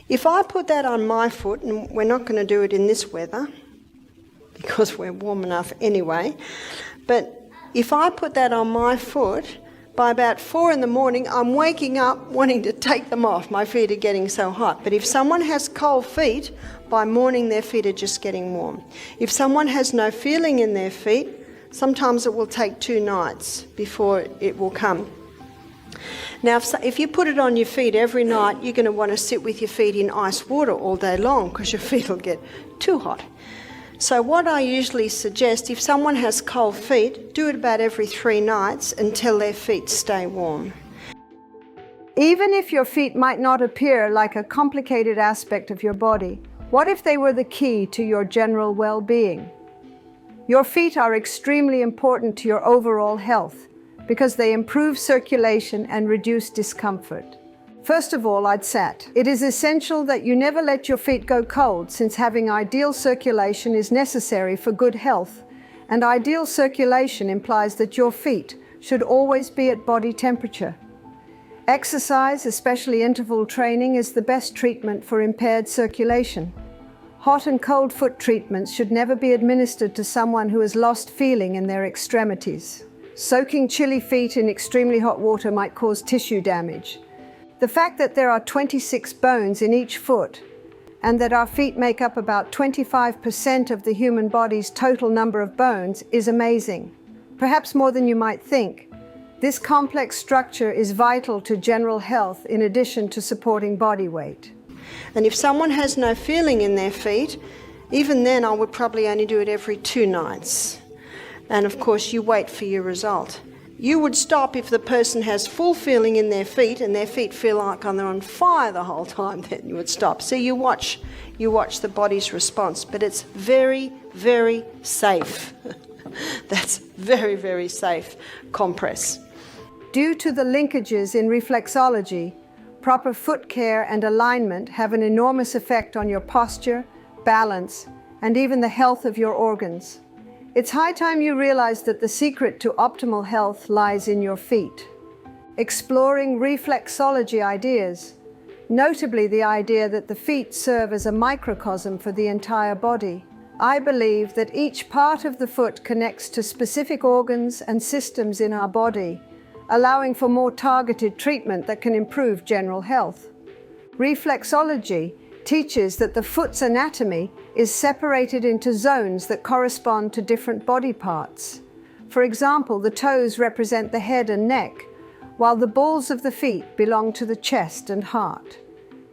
If I put that on my foot, and we're not going to do it in this weather, because we're warm enough anyway, but if I put that on my foot, by about 4 in the morning, I'm waking up wanting to take them off. My feet are getting so hot. But if someone has cold feet, by morning their feet are just getting warm. If someone has no feeling in their feet, sometimes it will take 2 nights before it will come. Now, if you put it on your feet every night, you're going to want to sit with your feet in ice water all day long because your feet will get too hot. So what I usually suggest, if someone has cold feet, do it about every 3 nights until their feet stay warm. Even if your feet might not appear like a complicated aspect of your body, what if they were the key to your general well-being? Your feet are extremely important to your overall health because they improve circulation and reduce discomfort. First of all, I'd say it is essential that you never let your feet go cold, since having ideal circulation is necessary for good health, and ideal circulation implies that your feet should always be at body temperature. Exercise, especially interval training, is the best treatment for impaired circulation. Hot and cold foot treatments should never be administered to someone who has lost feeling in their extremities. Soaking chilly feet in extremely hot water might cause tissue damage. The fact that there are 26 bones in each foot and that our feet make up about 25% of the human body's total number of bones is amazing, perhaps more than you might think. This complex structure is vital to general health in addition to supporting body weight. And if someone has no feeling in their feet, even then I would probably only do it every 2 nights. And of course you wait for your result. You would stop if the person has full feeling in their feet and their feet feel like they're on fire the whole time, then you would stop. So you watch the body's response, but it's very, very safe. That's very, very safe compress. Due to the linkages in reflexology, proper foot care and alignment have an enormous effect on your posture, balance, and even the health of your organs. It's high time you realize that the secret to optimal health lies in your feet. Exploring reflexology ideas, notably the idea that the feet serve as a microcosm for the entire body, I believe that each part of the foot connects to specific organs and systems in our body, allowing for more targeted treatment that can improve general health. Reflexology teaches that the foot's anatomy is separated into zones that correspond to different body parts. For example, the toes represent the head and neck, while the balls of the feet belong to the chest and heart.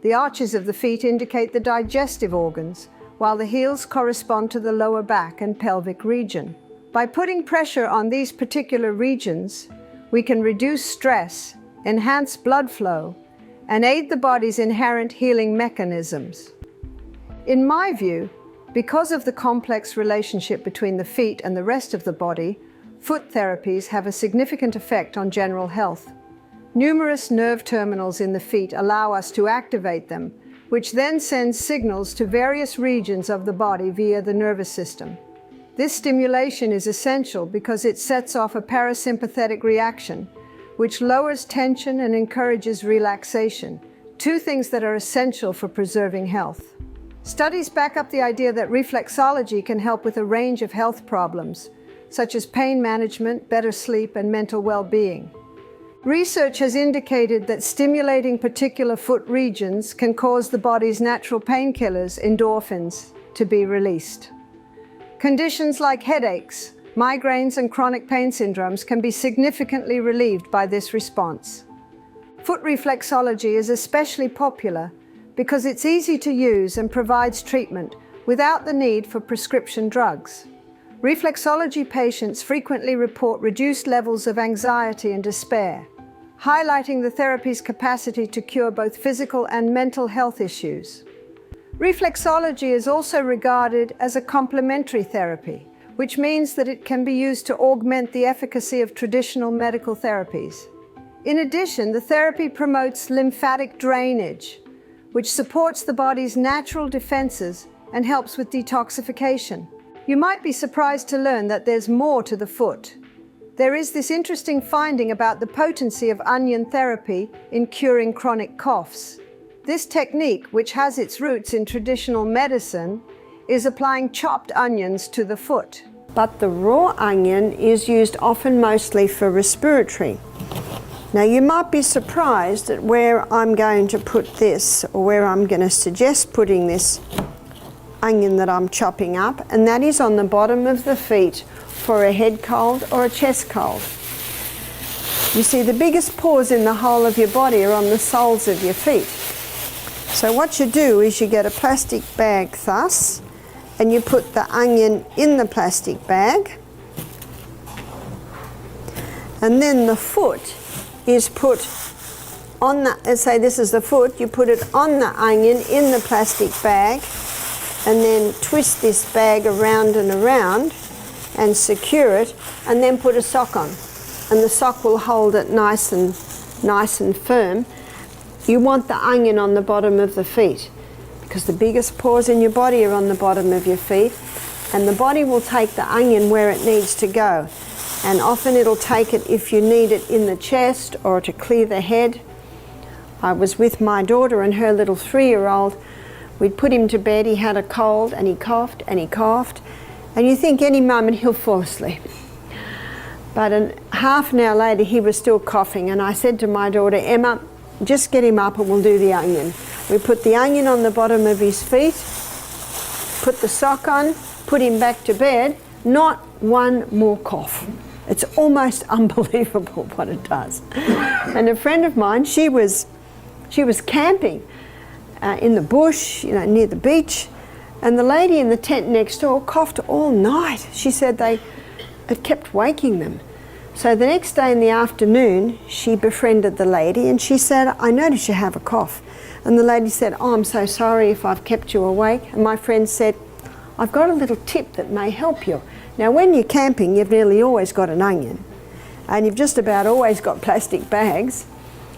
The arches of the feet indicate the digestive organs, while the heels correspond to the lower back and pelvic region. By putting pressure on these particular regions, we can reduce stress, enhance blood flow, and aid the body's inherent healing mechanisms. In my view, because of the complex relationship between the feet and the rest of the body, foot therapies have a significant effect on general health. Numerous nerve terminals in the feet allow us to activate them, which then sends signals to various regions of the body via the nervous system. This stimulation is essential because it sets off a parasympathetic reaction, which lowers tension and encourages relaxation, 2 things that are essential for preserving health. Studies back up the idea that reflexology can help with a range of health problems, such as pain management, better sleep, and mental well-being. Research has indicated that stimulating particular foot regions can cause the body's natural painkillers, endorphins, to be released. Conditions like headaches, migraines, and chronic pain syndromes can be significantly relieved by this response. Foot reflexology is especially popular because it's easy to use and provides treatment without the need for prescription drugs. Reflexology patients frequently report reduced levels of anxiety and despair, highlighting the therapy's capacity to cure both physical and mental health issues. Reflexology is also regarded as a complementary therapy, which means that it can be used to augment the efficacy of traditional medical therapies. In addition, the therapy promotes lymphatic drainage, which supports the body's natural defenses and helps with detoxification. You might be surprised to learn that there's more to the foot. There is this interesting finding about the potency of onion therapy in curing chronic coughs. This technique, which has its roots in traditional medicine, is applying chopped onions to the foot. But the raw onion is used often mostly for respiratory. Now you might be surprised at where I'm going to put this, or where I'm going to suggest putting this onion that I'm chopping up, and that is on the bottom of the feet for a head cold or a chest cold. You see, the biggest pores in the whole of your body are on the soles of your feet. So what you do is you get a plastic bag thus, and you put the onion in the plastic bag, and then the foot is put on the, let's say this is the foot, you put it on the onion in the plastic bag, and then twist this bag around and around and secure it, and then put a sock on, and the sock will hold it nice and firm. You want the onion on the bottom of the feet, because the biggest pores in your body are on the bottom of your feet, and the body will take the onion where it needs to go. And often it'll take it if you need it in the chest or to clear the head. I was with my daughter and her little 3-year-old. We'd put him to bed, he had a cold, and he coughed and he coughed, and you think any moment he'll fall asleep. But half an hour later he was still coughing, and I said to my daughter, Emma, just get him up and we'll do the onion. We put the onion on the bottom of his feet, put the sock on, put him back to bed, not one more cough. It's almost unbelievable what it does. And a friend of mine, she was camping in the bush, near the beach, and the lady in the tent next door coughed all night. She said it kept waking them. So the next day in the afternoon, she befriended the lady and she said, I noticed you have a cough. And the lady said, oh, I'm so sorry if I've kept you awake. And my friend said, I've got a little tip that may help you. Now when you're camping, you've nearly always got an onion, and you've just about always got plastic bags.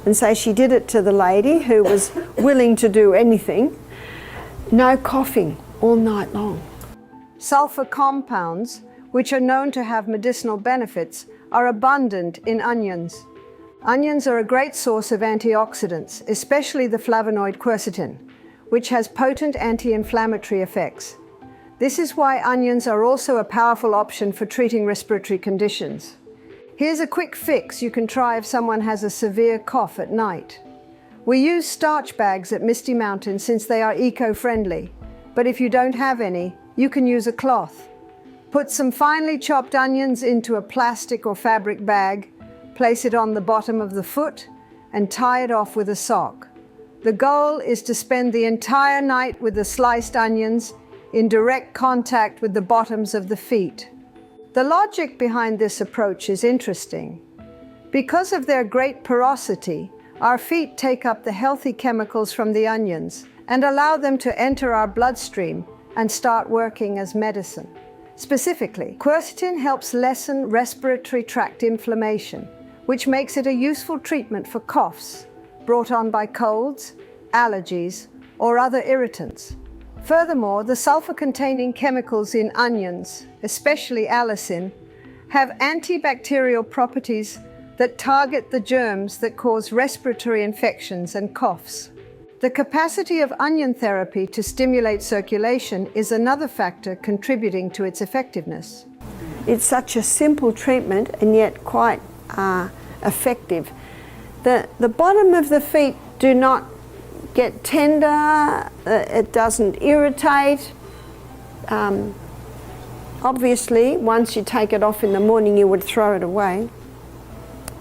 And so she did it to the lady, who was willing to do anything. No coughing all night long. Sulfur compounds, which are known to have medicinal benefits, are abundant in onions. Onions are a great source of antioxidants, especially the flavonoid quercetin, which has potent anti-inflammatory effects. This is why onions are also a powerful option for treating respiratory conditions. Here's a quick fix you can try if someone has a severe cough at night. We use starch bags at Misty Mountain since they are eco-friendly, but if you don't have any, you can use a cloth. Put some finely chopped onions into a plastic or fabric bag, place it on the bottom of the foot, and tie it off with a sock. The goal is to spend the entire night with the sliced onions in direct contact with the bottoms of the feet. The logic behind this approach is interesting. Because of their great porosity, our feet take up the healthy chemicals from the onions and allow them to enter our bloodstream and start working as medicine. Specifically, quercetin helps lessen respiratory tract inflammation, which makes it a useful treatment for coughs brought on by colds, allergies, or other irritants. Furthermore, the sulfur-containing chemicals in onions, especially allicin, have antibacterial properties that target the germs that cause respiratory infections and coughs. The capacity of onion therapy to stimulate circulation is another factor contributing to its effectiveness. It's such a simple treatment and yet quite effective. The bottom of the feet do not get tender, it doesn't irritate. Obviously, once you take it off in the morning, you would throw it away.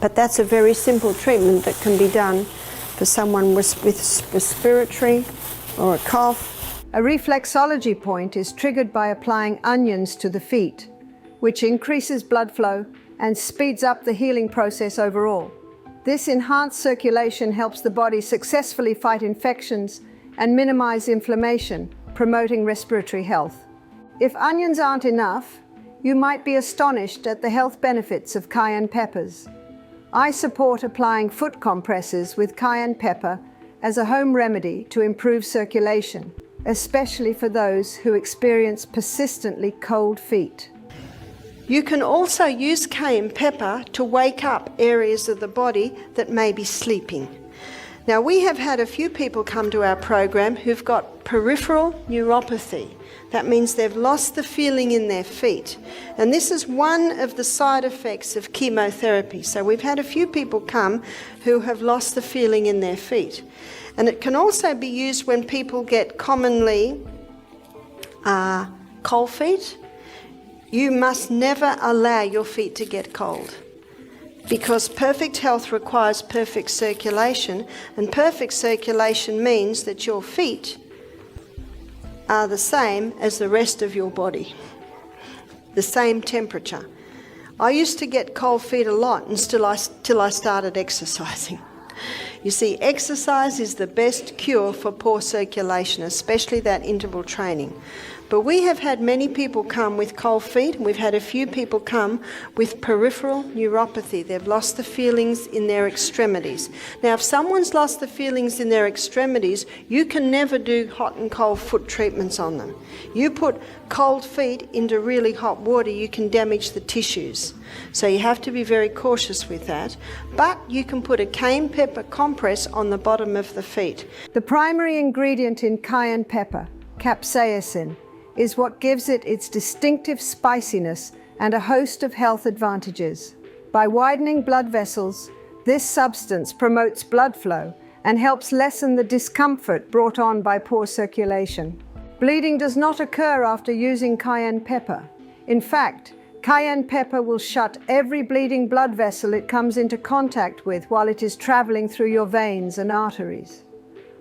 But that's a very simple treatment that can be done for someone with respiratory or a cough. A reflexology point is triggered by applying onions to the feet, which increases blood flow and speeds up the healing process overall. This enhanced circulation helps the body successfully fight infections and minimize inflammation, promoting respiratory health. If onions aren't enough, you might be astonished at the health benefits of cayenne peppers. I support applying foot compresses with cayenne pepper as a home remedy to improve circulation, especially for those who experience persistently cold feet. You can also use cayenne pepper to wake up areas of the body that may be sleeping. Now, we have had a few people come to our program who've got peripheral neuropathy. That means they've lost the feeling in their feet. And this is one of the side effects of chemotherapy. So we've had a few people come who have lost the feeling in their feet. And it can also be used when people get commonly cold feet. You must never allow your feet to get cold, because perfect health requires perfect circulation, and perfect circulation means that your feet are the same as the rest of your body, the same temperature. I used to get cold feet a lot till I started exercising. You see, exercise is the best cure for poor circulation, especially that interval training. But we have had many people come with cold feet, and we've had a few people come with peripheral neuropathy. They've lost the feelings in their extremities. Now, if someone's lost the feelings in their extremities, you can never do hot and cold foot treatments on them. You put cold feet into really hot water, you can damage the tissues. So you have to be very cautious with that. But you can put a cayenne pepper compress on the bottom of the feet. The primary ingredient in cayenne pepper, capsaicin, is what gives it its distinctive spiciness and a host of health advantages. By widening blood vessels, this substance promotes blood flow and helps lessen the discomfort brought on by poor circulation. Bleeding does not occur after using cayenne pepper. In fact, cayenne pepper will shut every bleeding blood vessel it comes into contact with while it is traveling through your veins and arteries.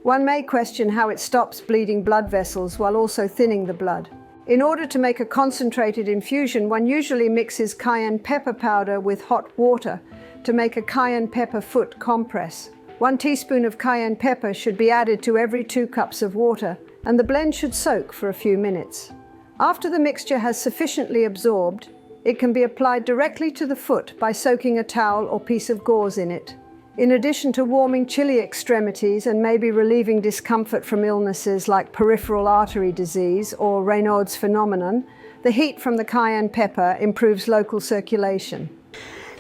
One may question how it stops bleeding blood vessels while also thinning the blood. In order to make a concentrated infusion, one usually mixes cayenne pepper powder with hot water to make a cayenne pepper foot compress. 1 teaspoon of cayenne pepper should be added to every 2 cups of water, and the blend should soak for a few minutes. After the mixture has sufficiently absorbed, it can be applied directly to the foot by soaking a towel or piece of gauze in it. In addition to warming chilly extremities and maybe relieving discomfort from illnesses like peripheral artery disease or Raynaud's phenomenon, the heat from the cayenne pepper improves local circulation.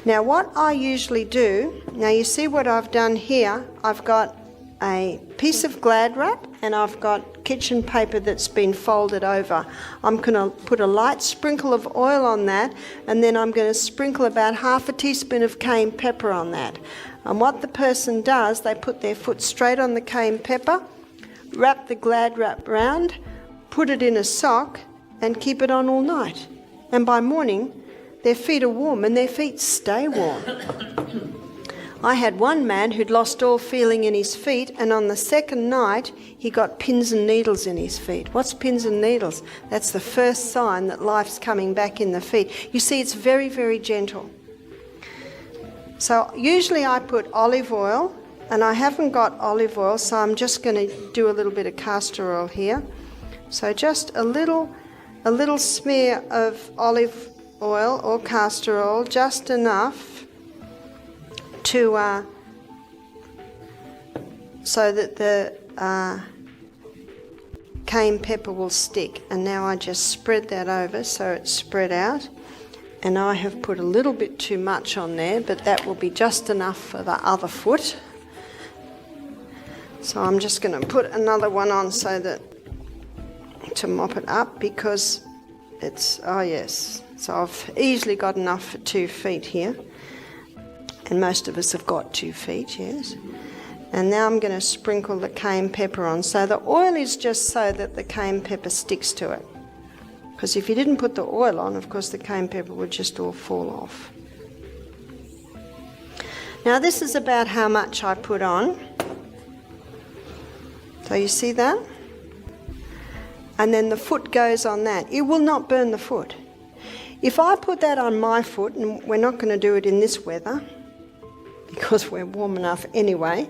Now, what I usually do, now you see what I've done here, I've got a piece of Glad wrap and I've got kitchen paper that's been folded over. I'm going to put a light sprinkle of oil on that, and then I'm going to sprinkle about half a teaspoon of cayenne pepper on that. And what the person does, they put their foot straight on the cayenne pepper, wrap the Glad wrap round, put it in a sock and keep it on all night. And by morning, their feet are warm and their feet stay warm. I had one man who'd lost all feeling in his feet, and on the second night, he got pins and needles in his feet. What's pins and needles? That's the first sign that life's coming back in the feet. You see, it's very, very gentle. So usually I put olive oil, and I haven't got olive oil, so I'm just going to do a little bit of castor oil here. So just a little smear of olive oil or castor oil, just enough to so that the cayenne pepper will stick. And now I just spread that over so it's spread out. And I have put a little bit too much on there, but that will be just enough for the other foot. So I'm just going to put another one on so that to mop it up, because it's, oh yes, so I've easily got enough for 2 feet here. And most of us have got 2 feet, yes. And now I'm going to sprinkle the cayenne pepper on. So the oil is just so that the cayenne pepper sticks to it. Because if you didn't put the oil on, of course the cayenne pepper would just all fall off. Now this is about how much I put on. So you see that? And then the foot goes on that. It will not burn the foot. If I put that on my foot, and we're not going to do it in this weather, because we're warm enough anyway,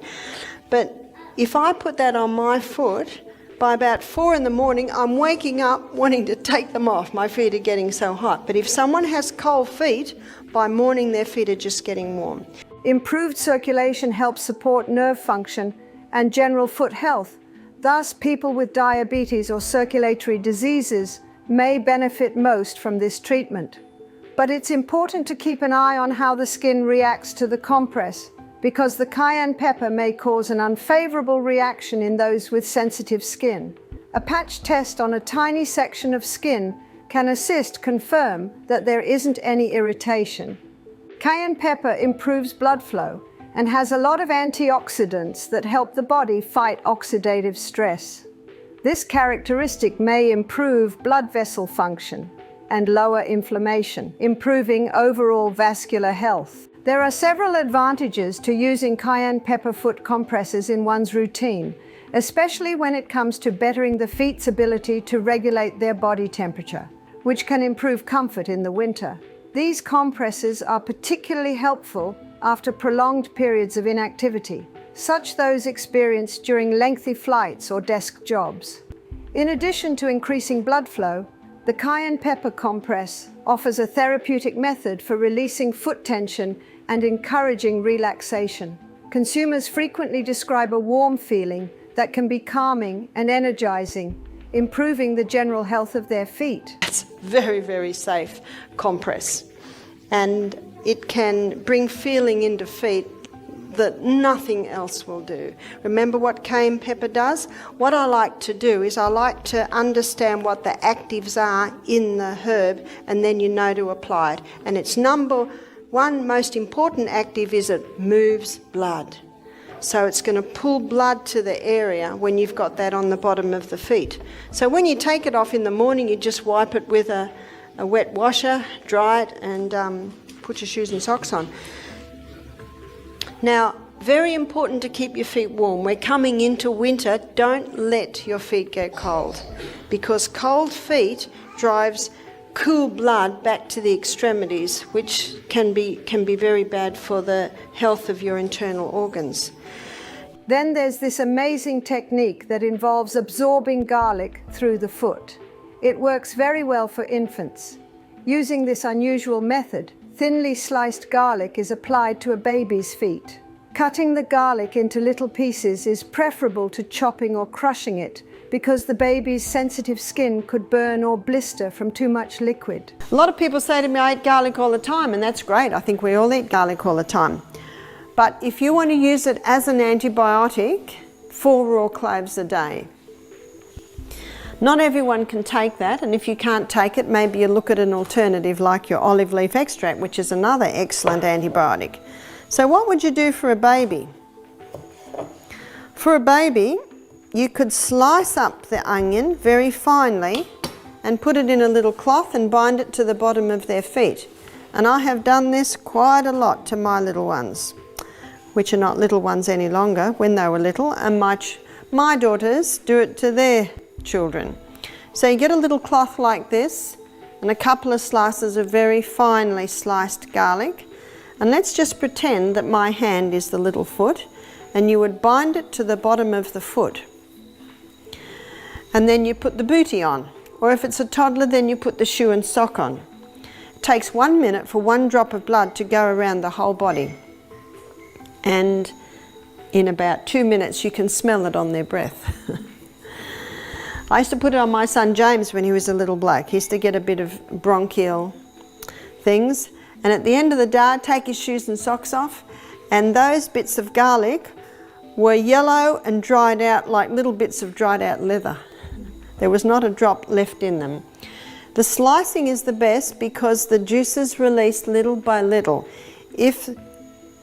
but if I put that on my foot, by about 4 in the morning, I'm waking up wanting to take them off. My feet are getting so hot. But if someone has cold feet, by morning their feet are just getting warm. Improved circulation helps support nerve function and general foot health. Thus, people with diabetes or circulatory diseases may benefit most from this treatment. But it's important to keep an eye on how the skin reacts to the compress, because the cayenne pepper may cause an unfavorable reaction in those with sensitive skin. A patch test on a tiny section of skin can assist confirm that there isn't any irritation. Cayenne pepper improves blood flow and has a lot of antioxidants that help the body fight oxidative stress. This characteristic may improve blood vessel function and lower inflammation, improving overall vascular health. There are several advantages to using cayenne pepper foot compresses in one's routine, especially when it comes to bettering the feet's ability to regulate their body temperature, which can improve comfort in the winter. These compresses are particularly helpful after prolonged periods of inactivity, such those experienced during lengthy flights or desk jobs. In addition to increasing blood flow, the cayenne pepper compress offers a therapeutic method for releasing foot tension and encouraging relaxation. Consumers frequently describe a warm feeling that can be calming and energizing, improving the general health of their feet. It's very, very safe compress, and it can bring feeling into feet that nothing else will do. Remember what cayenne pepper does? What I like to do is I like to understand what the actives are in the herb, and then you know to apply it. And its number one most important active is it moves blood. So it's going to pull blood to the area when you've got that on the bottom of the feet. So when you take it off in the morning, you just wipe it with a wet washer, dry it, and put your shoes and socks on. Now, very important to keep your feet warm. We're coming into winter. Don't let your feet get cold, because cold feet drives cool blood back to the extremities, which can be very bad for the health of your internal organs. Then there's this amazing technique that involves absorbing garlic through the foot. It works very well for infants. Using this unusual method, thinly sliced garlic is applied to a baby's feet. Cutting the garlic into little pieces is preferable to chopping or crushing it, because the baby's sensitive skin could burn or blister from too much liquid. A lot of people say to me, I eat garlic all the time, and that's great. I think we all eat garlic all the time. But if you want to use it as an antibiotic, 4 raw cloves a day. Not everyone can take that, and if you can't take it, maybe you look at an alternative like your olive leaf extract, which is another excellent antibiotic. So what would you do for a baby? For a baby, you could slice up the onion very finely and put it in a little cloth and bind it to the bottom of their feet. And I have done this quite a lot to my little ones, which are not little ones any longer, when they were little, and my daughters do it to their children. So you get a little cloth like this and a couple of slices of very finely sliced garlic, and let's just pretend that my hand is the little foot, and you would bind it to the bottom of the foot. And then you put the bootie on, or if it's a toddler, then you put the shoe and sock on. It takes 1 minute for 1 drop of blood to go around the whole body. And in about 2 minutes you can smell it on their breath. I used to put it on my son James when he was a little bloke. He used to get a bit of bronchial things, and at the end of the day take his shoes and socks off, and those bits of garlic were yellow and dried out like little bits of dried out leather. There was not a drop left in them. The slicing is the best because the juices release little by little. If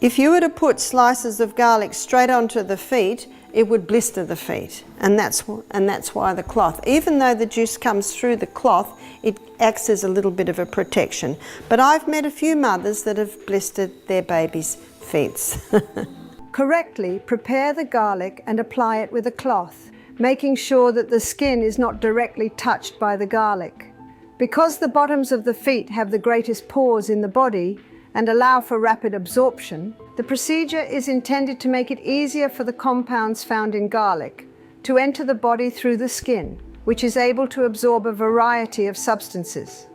you were to put slices of garlic straight onto the feet, it would blister the feet, and that's why the cloth, even though the juice comes through the cloth, it acts as a little bit of a protection. But I've met a few mothers that have blistered their babies' feet. Correctly prepare the garlic and apply it with a cloth, making sure that the skin is not directly touched by the garlic. Because the bottoms of the feet have the greatest pores in the body and allow for rapid absorption, the procedure is intended to make it easier for the compounds found in garlic to enter the body through the skin, which is able to absorb a variety of substances.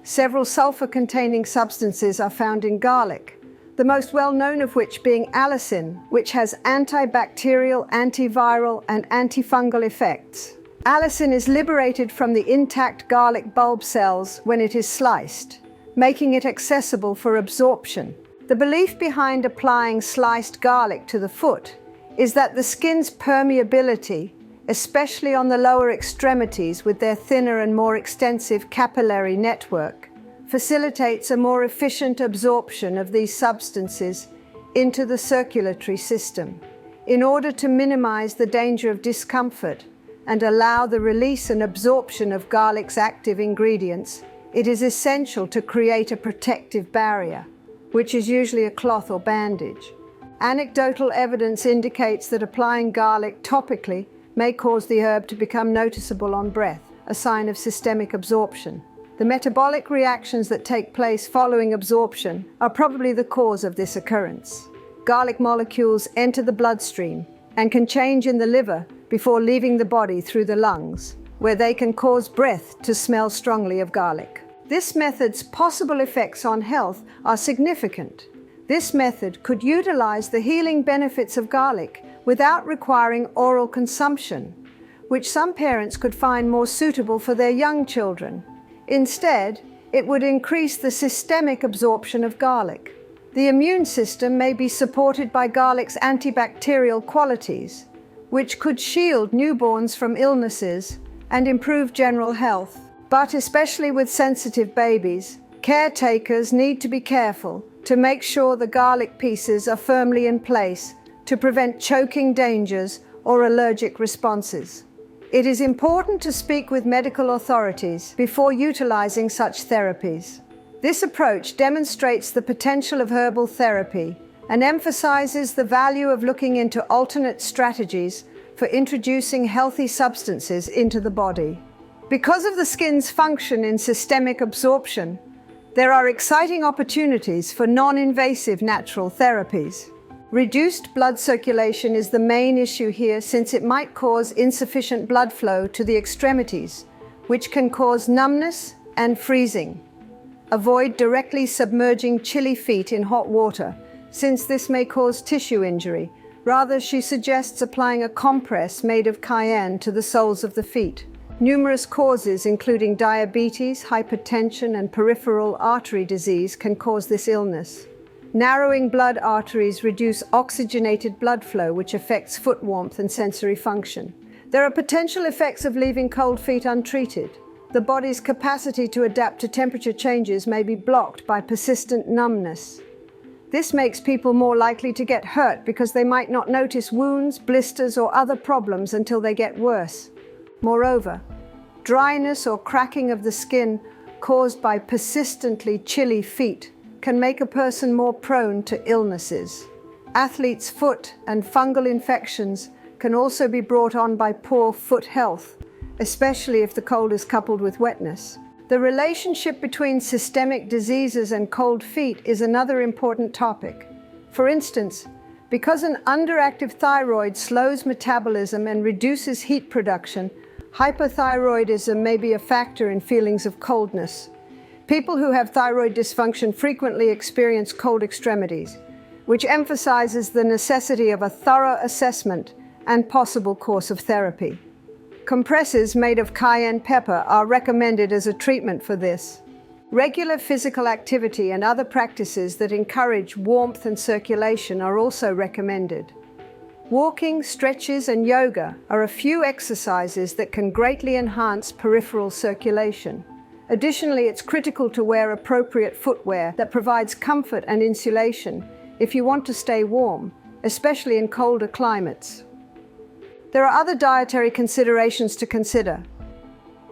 Several sulfur-containing substances are found in garlic, the most well-known of which being allicin, which has antibacterial, antiviral, and antifungal effects. Allicin is liberated from the intact garlic bulb cells when it is sliced, making it accessible for absorption. The belief behind applying sliced garlic to the foot is that the skin's permeability, especially on the lower extremities with their thinner and more extensive capillary network, facilitates a more efficient absorption of these substances into the circulatory system. In order to minimize the danger of discomfort and allow the release and absorption of garlic's active ingredients, it is essential to create a protective barrier, which is usually a cloth or bandage. Anecdotal evidence indicates that applying garlic topically may cause the herb to become noticeable on breath, a sign of systemic absorption. The metabolic reactions that take place following absorption are probably the cause of this occurrence. Garlic molecules enter the bloodstream and can change in the liver before leaving the body through the lungs, where they can cause breath to smell strongly of garlic. This method's possible effects on health are significant. This method could utilize the healing benefits of garlic without requiring oral consumption, which some parents could find more suitable for their young children. Instead, it would increase the systemic absorption of garlic. The immune system may be supported by garlic's antibacterial qualities, which could shield newborns from illnesses and improve general health. But especially with sensitive babies, caretakers need to be careful to make sure the garlic pieces are firmly in place to prevent choking dangers or allergic responses. It is important to speak with medical authorities before utilizing such therapies. This approach demonstrates the potential of herbal therapy and emphasizes the value of looking into alternate strategies for introducing healthy substances into the body. Because of the skin's function in systemic absorption, there are exciting opportunities for non-invasive natural therapies. Reduced blood circulation is the main issue here, since it might cause insufficient blood flow to the extremities, which can cause numbness and freezing. Avoid directly submerging chilly feet in hot water, since this may cause tissue injury. Rather, she suggests applying a compress made of cayenne to the soles of the feet. Numerous causes, including diabetes, hypertension, and peripheral artery disease, can cause this illness. Narrowing blood arteries reduce oxygenated blood flow, which affects foot warmth and sensory function. There are potential effects of leaving cold feet untreated. The body's capacity to adapt to temperature changes may be blocked by persistent numbness. This makes people more likely to get hurt because they might not notice wounds, blisters, or other problems until they get worse. Moreover, dryness or cracking of the skin caused by persistently chilly feet can make a person more prone to illnesses. Athlete's foot and fungal infections can also be brought on by poor foot health, especially if the cold is coupled with wetness. The relationship between systemic diseases and cold feet is another important topic. For instance, because an underactive thyroid slows metabolism and reduces heat production, hypothyroidism may be a factor in feelings of coldness. People who have thyroid dysfunction frequently experience cold extremities, which emphasizes the necessity of a thorough assessment and possible course of therapy. Compresses made of cayenne pepper are recommended as a treatment for this. Regular physical activity and other practices that encourage warmth and circulation are also recommended. Walking, stretches, and yoga are a few exercises that can greatly enhance peripheral circulation. Additionally, it's critical to wear appropriate footwear that provides comfort and insulation if you want to stay warm, especially in colder climates. There are other dietary considerations to consider.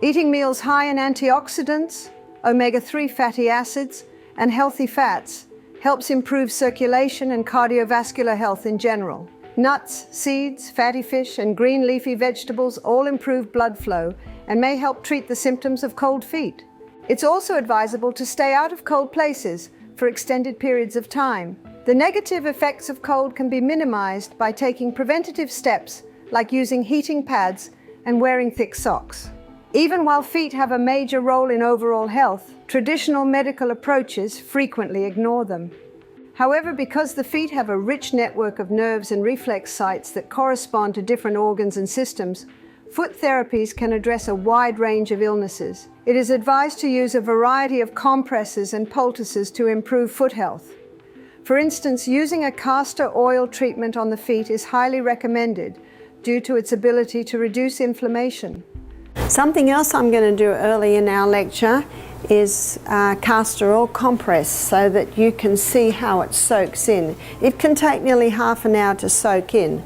Eating meals high in antioxidants, omega-3 fatty acids, and healthy fats helps improve circulation and cardiovascular health in general. Nuts, seeds, fatty fish, and green leafy vegetables all improve blood flow and may help treat the symptoms of cold feet. It's also advisable to stay out of cold places for extended periods of time. The negative effects of cold can be minimized by taking preventative steps like using heating pads and wearing thick socks. Even while feet have a major role in overall health, traditional medical approaches frequently ignore them. However, because the feet have a rich network of nerves and reflex sites that correspond to different organs and systems, foot therapies can address a wide range of illnesses. It is advised to use a variety of compresses and poultices to improve foot health. For instance, using a castor oil treatment on the feet is highly recommended due to its ability to reduce inflammation. Something else I'm going to do early in our lecture is castor oil compress, so that you can see how it soaks in. It can take nearly half an hour to soak in.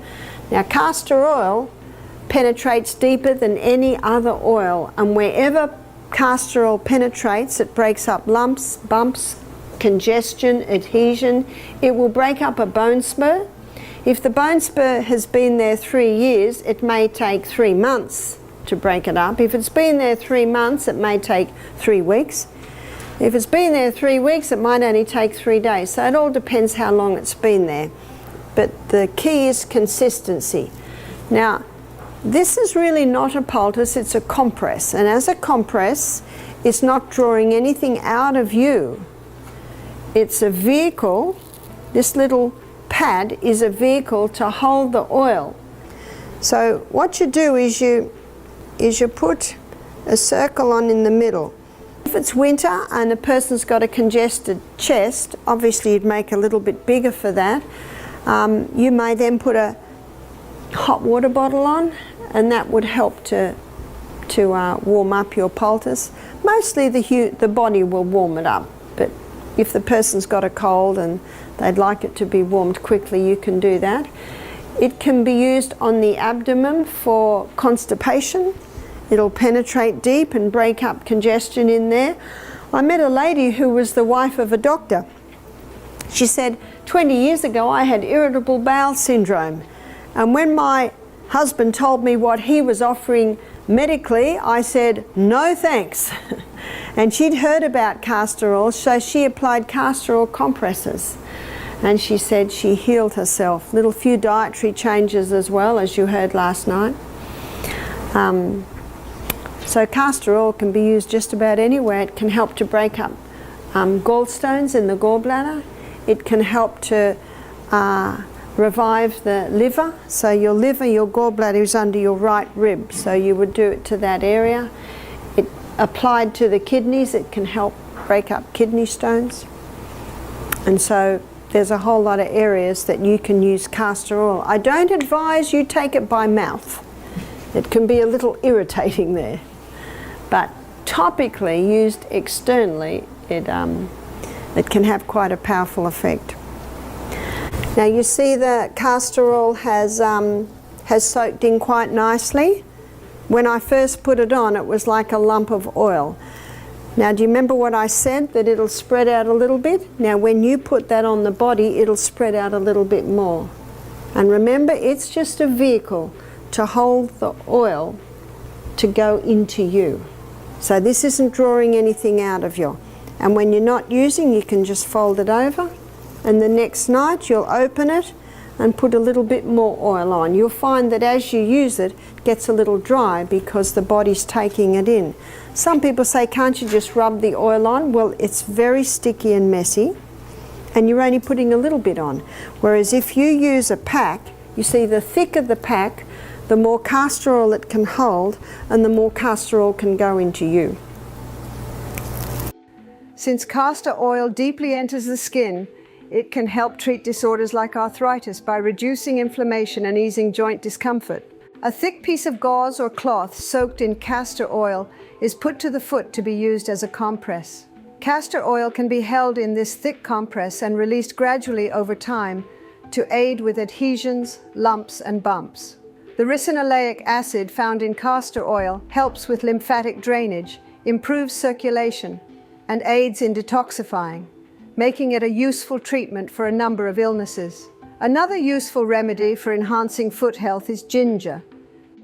Now, castor oil penetrates deeper than any other oil, and wherever castor oil penetrates, it breaks up lumps, bumps, congestion, adhesion. It will break up a bone spur. If the bone spur has been there 3 years, it may take 3 months to break it up. If it's been there 3 months, it may take 3 weeks. If it's been there 3 weeks, it might only take 3 days. So it all depends how long it's been there. But the key is consistency. Now, this is really not a poultice, it's a compress. And as a compress, it's not drawing anything out of you. It's a vehicle. This little pad is a vehicle to hold the oil. So what you do is you put a circle on in the middle. If it's winter and a person's got a congested chest, obviously you'd make a little bit bigger for that. You may then put a hot water bottle on, and that would help to warm up your poultice. Mostly the body will warm it up, but if the person's got a cold and they'd like it to be warmed quickly, you can do that. It can be used on the abdomen for constipation. It'll penetrate deep and break up congestion in there. I met a lady who was the wife of a doctor. She said, 20 years ago I had irritable bowel syndrome, and when my husband told me what he was offering medically, I said, no thanks. And she'd heard about castor oil, so she applied castor oil compresses. And she said she healed herself. Little few dietary changes as well, as you heard last night. So castor oil can be used just about anywhere. It can help to break up gallstones in the gallbladder. It can help to revive the liver. So your liver, your gallbladder is under your right rib, so you would do it to that area. It applied to the kidneys, it can help break up kidney stones. And so there's a whole lot of areas that you can use castor oil. I don't advise you take it by mouth. It can be a little irritating there. But topically, used externally, it can have quite a powerful effect. Now you see the castor oil has soaked in quite nicely. When I first put it on, it was like a lump of oil. Now do you remember what I said, that it'll spread out a little bit? Now when you put that on the body, it'll spread out a little bit more. And remember, it's just a vehicle to hold the oil to go into you. So this isn't drawing anything out of you. And when you're not using, you can just fold it over, and the next night you'll open it and put a little bit more oil on. You'll find that as you use it, it gets a little dry because the body's taking it in. Some people say, can't you just rub the oil on? Well, it's very sticky and messy, and you're only putting a little bit on. Whereas if you use a pack, you see, the thicker the pack, the more castor oil it can hold, and the more castor oil can go into you. Since castor oil deeply enters the skin, it can help treat disorders like arthritis by reducing inflammation and easing joint discomfort. A thick piece of gauze or cloth soaked in castor oil is put to the foot to be used as a compress. Castor oil can be held in this thick compress and released gradually over time to aid with adhesions, lumps, and bumps. The ricinoleic acid found in castor oil helps with lymphatic drainage, improves circulation, and aids in detoxifying, making it a useful treatment for a number of illnesses. Another useful remedy for enhancing foot health is ginger.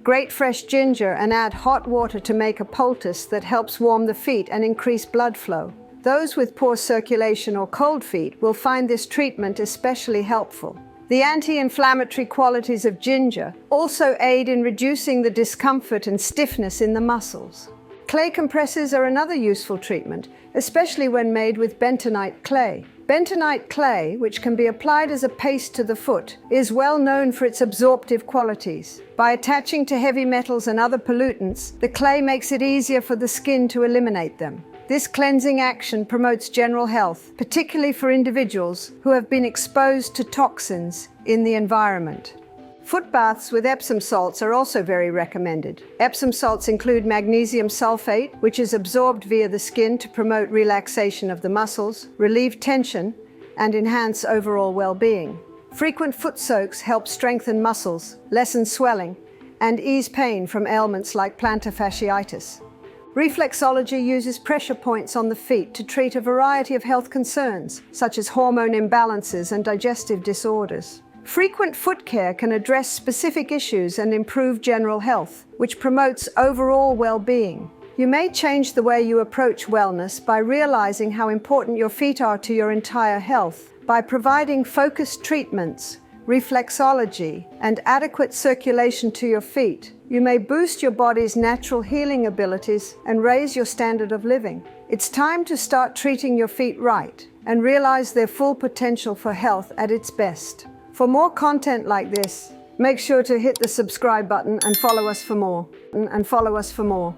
Grate fresh ginger and add hot water to make a poultice that helps warm the feet and increase blood flow. Those with poor circulation or cold feet will find this treatment especially helpful. The anti-inflammatory qualities of ginger also aid in reducing the discomfort and stiffness in the muscles. Clay compresses are another useful treatment, especially when made with bentonite clay. Bentonite clay, which can be applied as a paste to the foot, is well known for its absorptive qualities. By attaching to heavy metals and other pollutants, the clay makes it easier for the skin to eliminate them. This cleansing action promotes general health, particularly for individuals who have been exposed to toxins in the environment. Foot baths with Epsom salts are also very recommended. Epsom salts include magnesium sulfate, which is absorbed via the skin to promote relaxation of the muscles, relieve tension, and enhance overall well-being. Frequent foot soaks help strengthen muscles, lessen swelling, and ease pain from ailments like plantar fasciitis. Reflexology uses pressure points on the feet to treat a variety of health concerns, such as hormone imbalances and digestive disorders. Frequent foot care can address specific issues and improve general health, which promotes overall well-being. You may change the way you approach wellness by realizing how important your feet are to your entire health. By providing focused treatments, reflexology, and adequate circulation to your feet, you may boost your body's natural healing abilities and raise your standard of living. It's time to start treating your feet right and realize their full potential for health at its best. For more content like this, make sure to hit the subscribe button and follow us for more.